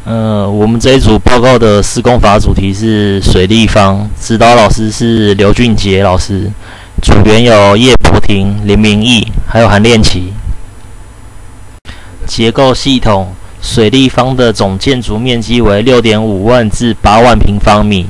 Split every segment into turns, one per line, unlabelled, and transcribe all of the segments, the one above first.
我们这一组报告的施工法主题是水立方，指导老师是刘俊杰老师，组员有叶柏廷、林明义，还有韩练琪。结构系统，水立方的总建筑面积为 6.5 万至8万平方米，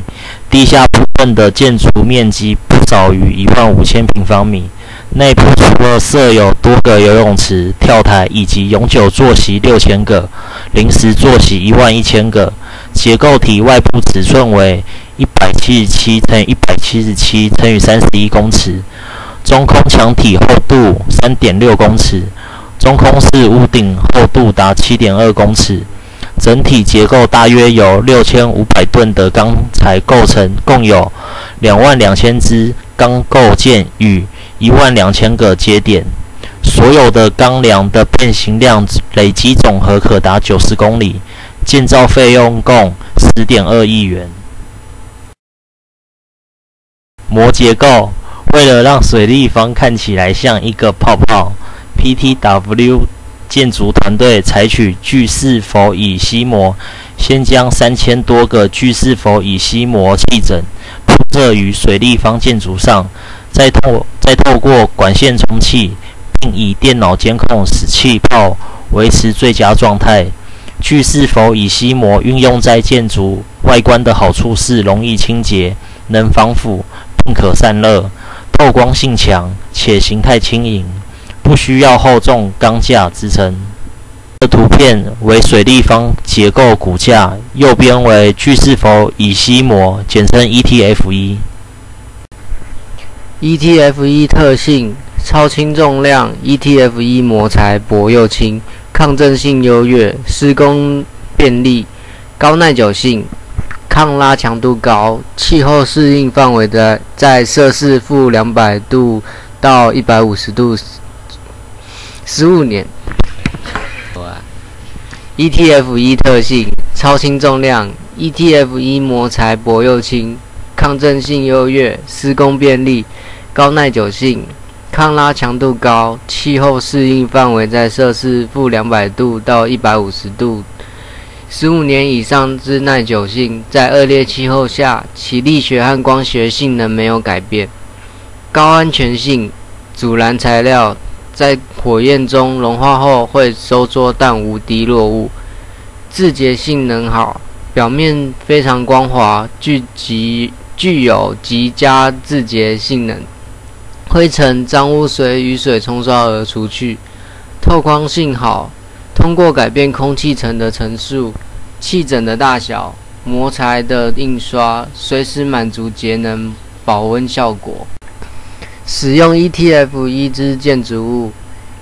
地下部分的建筑面积不少于15000平方米。内部除了设有多个游泳池、跳台以及永久坐席6000个，临时坐席11000个。结构体外部尺寸为177乘以177乘以31公尺，中空墙体厚度 3.6 公尺，中空式屋顶厚度达 7.2 公尺。整体结构大约由6500吨的钢材构成，共有22000支钢构件与12000个接点。所有的钢梁的变形量累积总和可达90公里，建造费用共 10.2 亿元。模结构，为了让水立方看起来像一个泡泡， PTW 建筑团队采取聚四氟乙烯膜，先将3000多个聚四氟乙烯膜气枕铺设于水立方建筑上，再透过管线充气，并以电脑监控使气泡维持最佳状态。聚四氟乙烯膜运用在建筑外观的好处是容易清洁、能防腐并可散热，透光性强且形态轻盈，不需要厚重钢架支撑。这图片为水立方结构骨架，右边为聚四氟乙烯膜，简称 ETF1。ETF1
特性：超轻重量 ，ETF1 模材薄又轻，抗震性优越，施工便利，高耐久性，抗拉强度高，气候适应范围在摄氏-200度到150度，15年。ETF1 特性：超轻重量 ，ETF1 模材薄又轻，抗震性优越，施工便利，高耐久性，抗拉强度高，气候适应范围在摄氏-200度到150度，15年以上之耐久性，在恶劣气候下，其力学和光学性能没有改变。高安全性，阻燃材料在火焰中融化后会收缩但无滴落物，自洁性能好，表面非常光滑，具有极佳自洁性能，灰尘、脏污随雨水冲刷而除去，透光性好，通过改变空气层的层数、气枕的大小、模材的印刷，随时满足节能保温效果。使用 ETF1 之建筑物，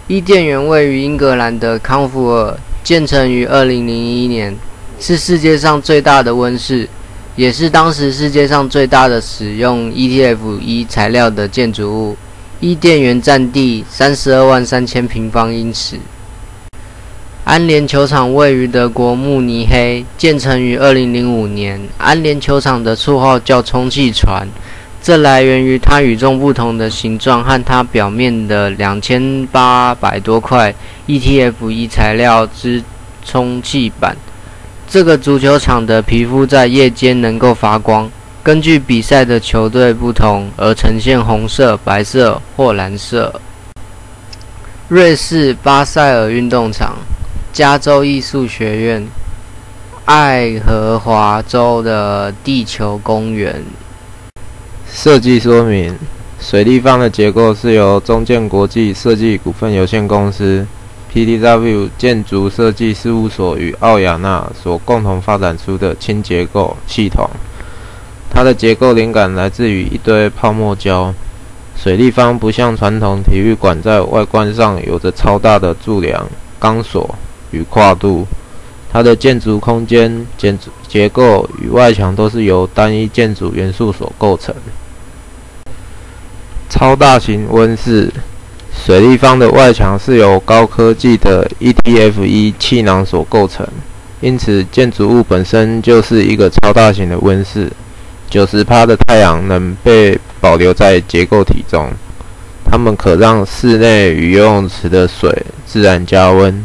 伊甸园位于英格兰的康福尔，建成于2001年，是世界上最大的温室，也是当时世界上最大的使用 ETF1 材料的建筑物。伊甸园占地323000平方英尺。安联球场位于德国慕尼黑，建成于2005年。安联球场的绰号叫充气船，这来源于它与众不同的形状和它表面的2800多块 ETF1 材料之充气板。这个足球场的皮肤在夜间能够发光，根据比赛的球队不同而呈现红色、白色或蓝色。瑞士巴塞尔运动场，加州艺术学院，爱荷华州的地球公园。
设计说明：水立方的结构是由中建国际设计股份有限公司 （PTW） 建筑设计事务所与奥雅纳所共同发展出的轻结构系统。它的结构灵感来自于一堆泡沫胶。水立方不像传统体育馆在外观上有着超大的柱梁、钢索与跨度，它的建筑空间、结构与外墙都是由单一建筑元素所构成。超大型温室，水立方的外墙是由高科技的 ETF1 气囊所构成，因此建筑物本身就是一个超大型的温室。90% 的太阳能被保留在结构体中，它们可让室内与游泳池的水自然加温。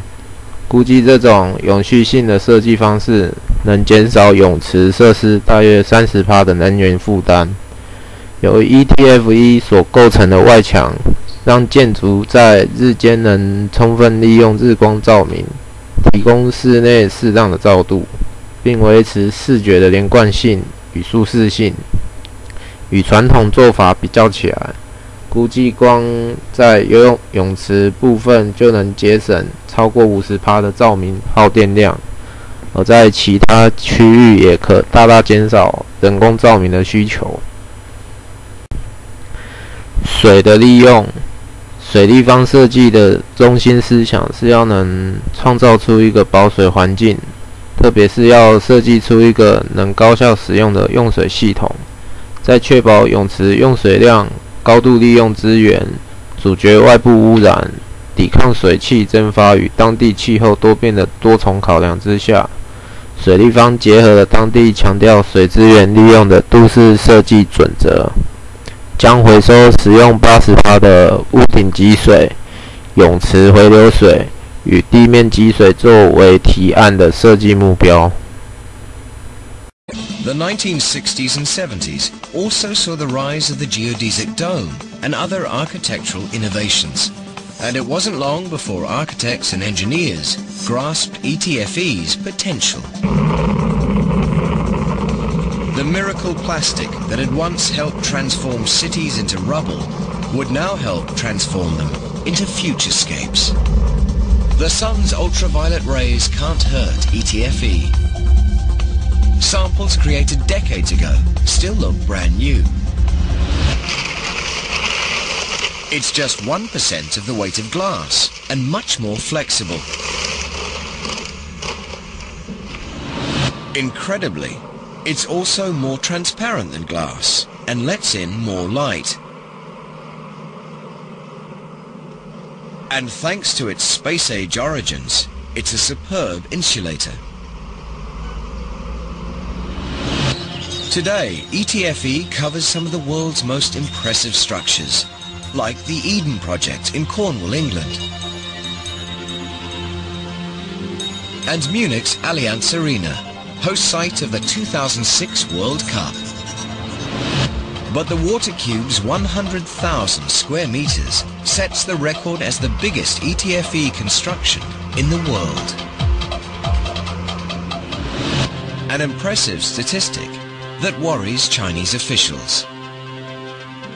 估计这种永续性的设计方式能减少泳池设施大约 30% 的能源负担。由 ETF1 所构成的外墙，让建筑在日间能充分利用日光照明，提供室内适当的照度，并维持视觉的连贯性与舒适性。与传统做法比较起来，估计光在游泳池部分就能节省超过 50% 的照明耗电量，而在其他区域也可大大减少人工照明的需求。水的利用，水立方设计的中心思想是要能创造出一个保水环境，特别是要设计出一个能高效使用的用水系统，在确保泳池用水量、高度利用资源、阻绝外部污染、抵抗水汽蒸发与当地气候多变的多重考量之下，水立方结合了当地强调水资源利用的都市设计准则，将回收使用 80% 的屋顶积水、泳池回流水与地面积水作为提案的设计目标。
The 1960s and 70s also saw the rise of the geodesic dome and other architectural innovations, and it wasn't long before architects and engineers grasped ETFE's potential. The miracle plastic that had once helped transform cities into rubble would now help transform them into futurescapes. The sun's ultraviolet rays can't hurt ETFE. Samples created decades ago still look brand new. It's just 1% of the weight of glass and much more flexible. Incredibly, it's also more transparent than glass and lets in more light. And thanks to its space-age origins, it's a superb insulator. Today, ETFE covers some of the world's most impressive structures, like the Eden Project in Cornwall, England, and Munich's Allianz Arena, host site of the 2006 World Cup. But the water cube's 100,000 square meters sets the record as the biggest ETFE construction in the world. An impressive statistic that worries Chinese officials.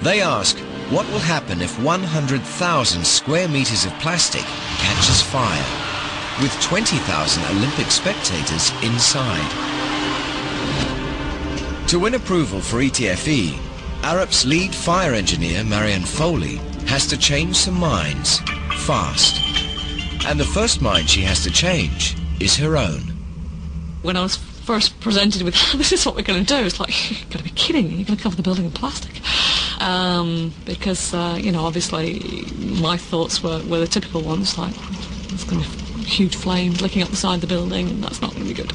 They ask, what will happen if 100,000 square meters of plastic catches fire, with 20,000 Olympic spectators inside? To win approval for ETFE, Arup's lead fire engineer, Marianne Foley, has to change some minds, fast. And the first mind she has to change is her own.
When I was first presented with, this is what we're going to do, it's like, you've got to be kidding, you're going to cover the building in plastic. Because, obviously my thoughts were the typical ones, like, there's going to be huge flames licking up the side of the building, and that's not going to be good.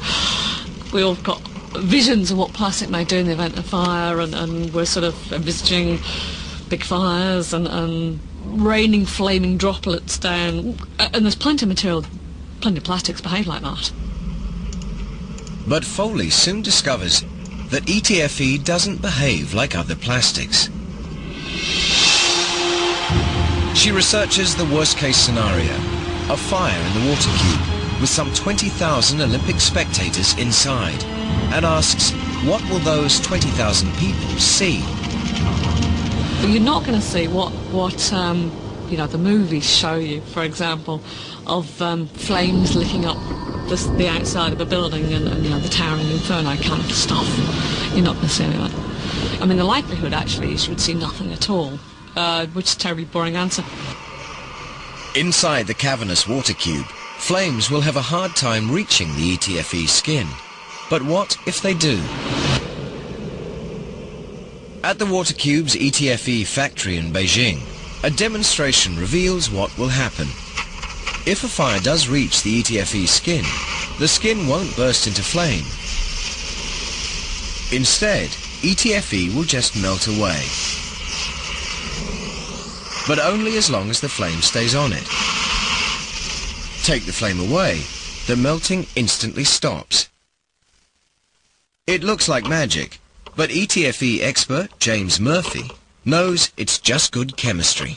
We all got visions of what plastic may do in the event of fire, and we're sort of envisaging big fires and raining flaming droplets down, and there's plenty of material, plenty of plastics behave like that.
But Foley soon discovers that ETFE doesn't behave like other plastics. She researches the worst-case scenario, a fire in the water cube with some 20,000 Olympic spectators inside, and asks, what will those 20,000 people see?
But you're not going to see what the movies show you, for example, of flames licking up the outside of a building and the towering inferno kind of stuff. You're not going to see any of that. I mean, the likelihood actually is you would see nothing at all, which is a terribly boring answer.
Inside the cavernous water cube, flames will have a hard time reaching the ETFE skin. But what if they do? At the water cube's ETFE factory in Beijing, a demonstration reveals what will happen. If a fire does reach the ETFE skin, the skin won't burst into flame. Instead, ETFE will just melt away. But only as long as the flame stays on it. Take the flame away, the melting instantly stops. It looks like magic, but ETFE expert James Murphy knows it's just good chemistry.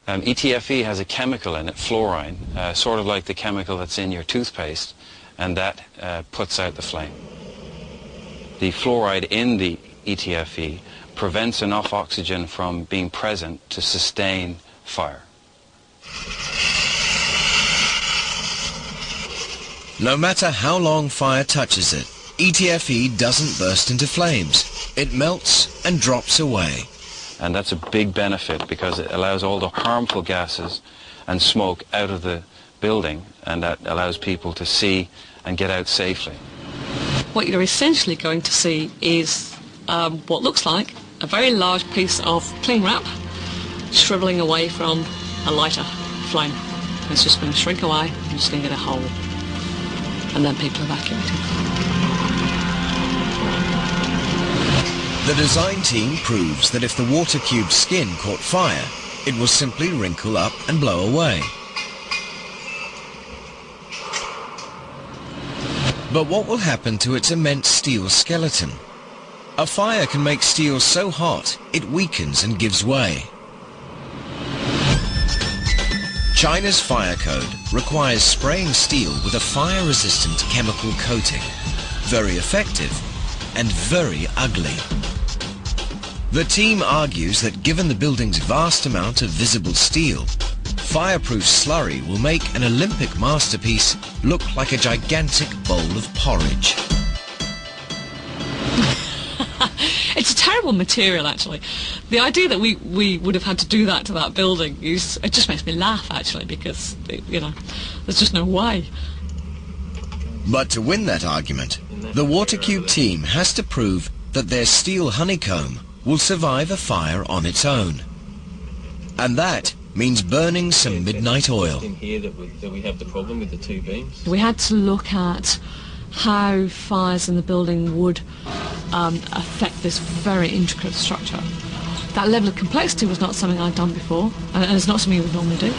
ETFE has a chemical in it, fluorine, sort of like the chemical that's in your toothpaste, and that puts out the flame. The fluoride in the ETFE prevents enough oxygen from being present to sustain fire.
No matter how long fire touches it, ETFE doesn't burst into flames. It melts and drops away.
And that's a big benefit because it allows all the harmful gases and smoke out of the building, and that allows people to see and get out safely.
What you're essentially going to see is what looks like a very large piece of cling wrap shriveling away from a lighter flame. It's just going to shrink away, and you're just going to get a hole, and then people evacuated.
The design team proves that if the water cube's skin caught fire, it will simply wrinkle up and blow away. But what will happen to its immense steel skeleton? A fire can make steel so hot it weakens and gives way. China's fire code requires spraying steel with a fire-resistant chemical coating. Very effective and very ugly. The team argues that given the building's vast amount of visible steel, fireproof slurry will make an Olympic masterpiece look like a gigantic bowl of porridge.
It's a terrible material, actually. The idea that we would have had to do that to that building, it just makes me laugh, actually, because, there's just no way.
But to win that argument, the water cube team has to prove that their steel honeycomb will survive a fire on its own. And that means burning some midnight oil.
In here that we have the problem with the two beams.
We had to look at how fires in the building would affect this very intricate structure. That level of complexity was not something I'd done before, and it's not something you would normally do.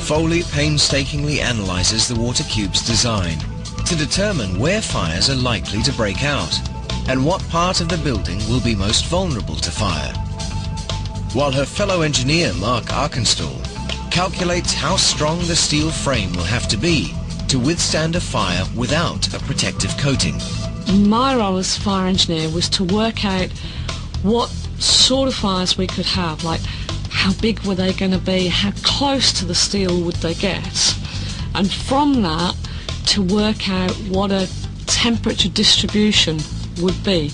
Foley painstakingly analyzes the water cube's design to determine where fires are likely to break out and what part of the building will be most vulnerable to fire. While her fellow engineer Mark Arkenstall calculates how strong the steel frame will have to be to withstand a fire without a protective coating.
My role as fire engineer was to work out what sort of fires we could have, like how big were they going to be, how close to the steel would they get, and from that to work out what a temperature distribution would be.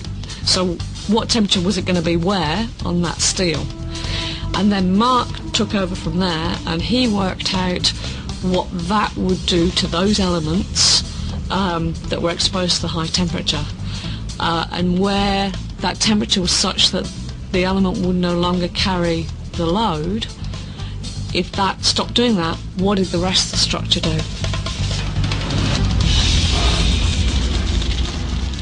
So what temperature was it going to be where on that steel? And then Mark took over from there, and he worked out what that would do to those elements that were exposed to the high temperature, and where that temperature was such that the element would no longer carry the load. If that stopped doing that, what did the rest of the structure do?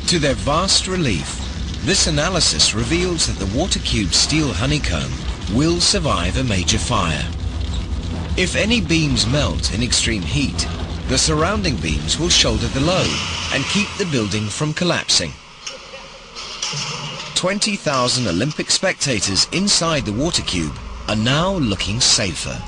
To their vast relief, this analysis reveals that the water cube's steel honeycomb will survive a major fire. If any beams melt in extreme heat, the surrounding beams will shoulder the load and keep the building from collapsing. 20,000 Olympic spectators inside the water cube are now looking safer.